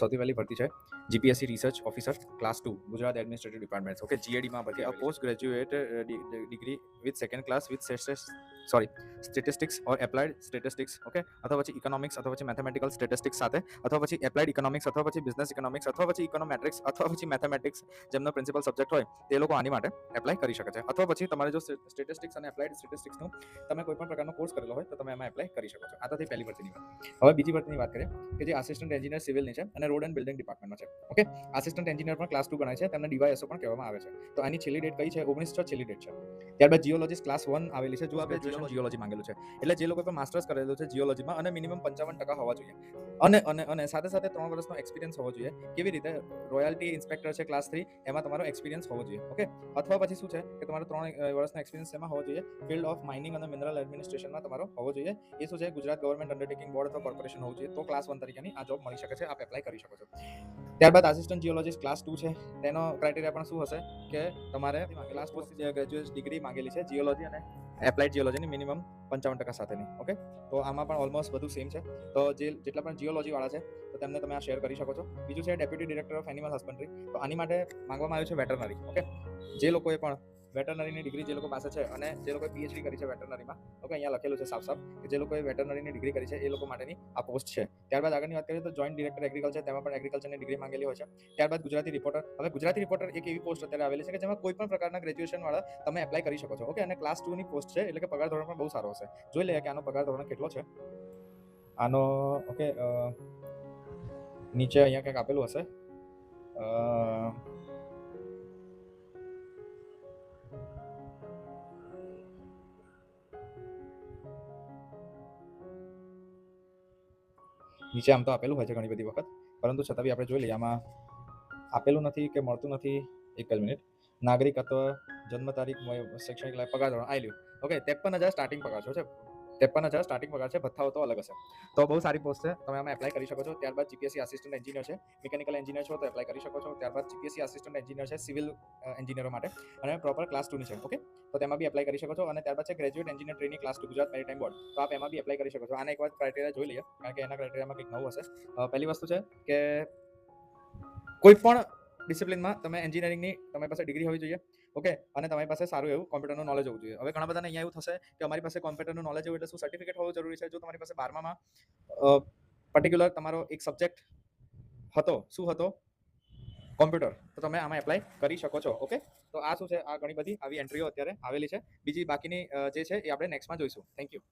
સૌથી પહેલી ભરતી છે GPSC research officer class 2 Gujarat administrative department okay જીએડીમાં ભરતી post graduate degree with second class with statistics or applied statistics okay અથવા પછી ઇકોનોમિક્સ અથવા પછી મેથેમેટિકલ સ્ટેટિસ્ટિક્સ સાથે અથવા પછી એપ્લાઇડ ઇકોનોમિક્સ અથવા પછી બિઝનેસ ઇકોનોમિક્સ અથવા પછી ઇકોનોમેટ્રિક્સ અથવા પછી મેથેમેટિક્સ જેમનો પ્રિન્સિપલ સબ્જેક્ટ હોય તે લોકો આની માટે એપ્લાય કરી શકે છે અથવા પછી તમારે જો સ્ટેટિસ્ટિક્સ અને એપ્લાઇડ સ્ટેટિસ્ટિક્સનું તમે કોઈ પણ પ્રકારનો કોર્સ કરેલો હોય તો તમે એમાં એપ્લાય કરી શકો છો આ તો પહેલી ભરતીની વાત હવે બીજી ભરતીની વાત કરીએ કે જે આસિસ્ટન્ટ એન્જિનિયર સિવિલની છે અને રોડ એન્ડ બિલ્ડિંગ ડિપાર્ટમેન્ટમાં છે ઓકે આસિસ્ટન્ટ એન્જિનિયર પણ ક્લાસ 2 ગણાય છે તેમને ડીવાયએસઓ પણ કહેવામાં આવે છે તો આની છેલ્લી ડેટ કઈ છે 19 છેલ્લી ડેટ છે ત્યારબાદ જીઓલોજીસ્ટ ક્લાસ 1 આવેલી છે જો આપણે જીઓલોજી માંગેલું છે એટલે જે લોકો પણ માસ્ટર્સ કરેલું છે જીઓલોજીમાં અને મિનિમમ 55% હોવા જોઈએ અને સાથે સાથે 3 વર્ષનો એક્સપિરિયન્સ હોવો જોઈએ કેવી રીતે રોયલ્ટી ઇન્સ્પેક્ટર છે ક્લાસ 3 એમાં તમારો એક્સપિરિયન્સ હોવો જોઈએ ઓકે અથવા પછી શું છે કે તમારો 3 વર્ષનો એક્સપિરિયન્સ એમાં હોવો જોઈએ ફિલ્ડ ઓફ માઇનિંગ અને મિનરલ એડમિનિસ્ટ્રેશનમાં તમારો હોવો જોઈએ એ શું છે ગુજરાત ગવર્મેન્ટ અંડરટેકિંગ બોર્ડ અથવા કોર્પોરેશન હોવું જોઈએ તો ક્લાસ 1 તરીકેની આ જોબ મળી શકે છે આપ એપ્લાય કરી શકો છો ત્યારબાદ આસિસ્ટન્ટ જીઓલોજીસ્ટ ક્લાસ 2 છે તેનો ક્રાઇટેરિયા પણ શું હશે કે તમારે ક્લાસ પોસ્ટ ગ્રેજ્યુએટ ડિગ્રી માંગેલી છે જીઓલોજી અને એપ્લાઇડ જીઓલોજીની મિનિમમ 55% સાથેની ઓકે તો આમાં પણ ઓલમોસ્ટ બધું સેમ છે તો જેટલા પણ જીઓલોજી વાળા છે તો તેમને તમે આ શેર કરી શકો છો બીજું છે deputy director of animal husbandry તો આની માટે માંગવામાં આવ્યું છે વેટરનરી ઓકે જે લોકોએ પણ વેટરનરીની ડિગ્રી જે લોકો પાસે છે અને જે લોકોએ પીએચડી કરી છે વેટરનરીમાં ઓકે અહીંયા લખેલું છે સાફ કે જે લોકોએ વેટરનરીની ડિગ્રી કરી છે એ લોકો માટેની આ પોસ્ટ છે ત્યારબાદ આગળની વાત કરીએ તો જોઈન્ટ ડિરેક્ટર એગ્રીકલ્ચર તેમાં પણ એગ્રીકલ્ચરની ડિગ્રી માંગેલી હોય છે ત્યારબાદ ગુજરાતી રિપોર્ટર હવે ગુજરાતી રિપોર્ટર એક એવી પોસ્ટ અત્યારે આવેલી છે કે જેમાં કોઈ પણ પ્રકારના ગ્રેજ્યુએશન વાળા તમે એપ્લાય કરી શકો છો ઓકે અને ક્લાસ 2 ની પોસ્ટ છે એટલે કે પગાર ધોરણ પણ બહુ સારો હશે જોઈ લઈએ કે આનો પગાર ધોરણ કેટલો છે આનો ઓકે નીચે અહીંયા કંઈક આપેલું હશે નીચે આમ તો આપેલું હોય છે ઘણી બધી વખત પરંતુ છતાં બી આપણે જોઈ લઈએ આમાં આપેલું નથી કે મળતું નથી એક જ મિનિટ નાગરિકત્વ જન્મ તારીખ શૈક્ષણિક લાયક પગાર ધોરણ આવેલું ઓકે 53,000 સ્ટાર્ટિંગ પગાર છે 53,000 સ્ટાર્ટિંગ પગાર છે ભથ્થાઓ તો અલગ હશે તો બહુ સારી પોસ્ટ છે તમે આમાં એપ્લાય કરી શકો છો ત્યારબાદ જીપીએસસી આસિસ્ટન્ટ એન્જિનિયર છે મિકેનિકલ એન્જિનિયર છો તો એપ્લાય કરી શકો છો ત્યારબાદ જીપીએસસી આસિસ્ટન્ટ એન્જિનિયર છે સિવિલ એન્જિનિયરો માટે અને પ્રોપર ક્લાસ 2 ની છે ઓકે તો તેમાં બી એપ્લાય કરી શકો છો અને ત્યારબાદ છે graduate engineer training class 2 Gujarat maritime board તો આપ એમાં બી એપ્લાય કરી શકો છો આને એક વાર ક્રાઇટેરિયા જોઈ લઈએ કારણ કે એના ક્રાઇટેરિયામાં કંઈક નવું હશે પહેલી વસ્તુ છે કે કોઈ પણ ડિસિપ્લિનમાં તમે એન્જિનિયરિંગની તમારી પાસે ડિગ્રી હોવી જોઈએ ઓકે અને તમારી પાસે સારું એવું કોમ્પ્યુટરનું નોલેજ હોવું જોઈએ હવે ઘણા બધાને અહીંયા એવું થશે કે અમારી પાસે કોમ્પ્યુટરનું નોલેજ હોય એટલે શું સર્ટિફિકેટ હોવું જરૂરી છે જો તમારી પાસે 12માં પર્ટિક્યુલર તમારો એક સબ્જેક્ટ હતો શું હતો કોમ્પ્યુટર તો તમે આમાં એપ્લાય કરી શકો છો ઓકે તો આ શું છે આ ઘણી બધી આવી એન્ટ્રીઓ અત્યારે આવેલી છે બીજી બાકીની જે છે એ આપણે નેક્સ્ટમાં જોઈશું થેન્ક યુ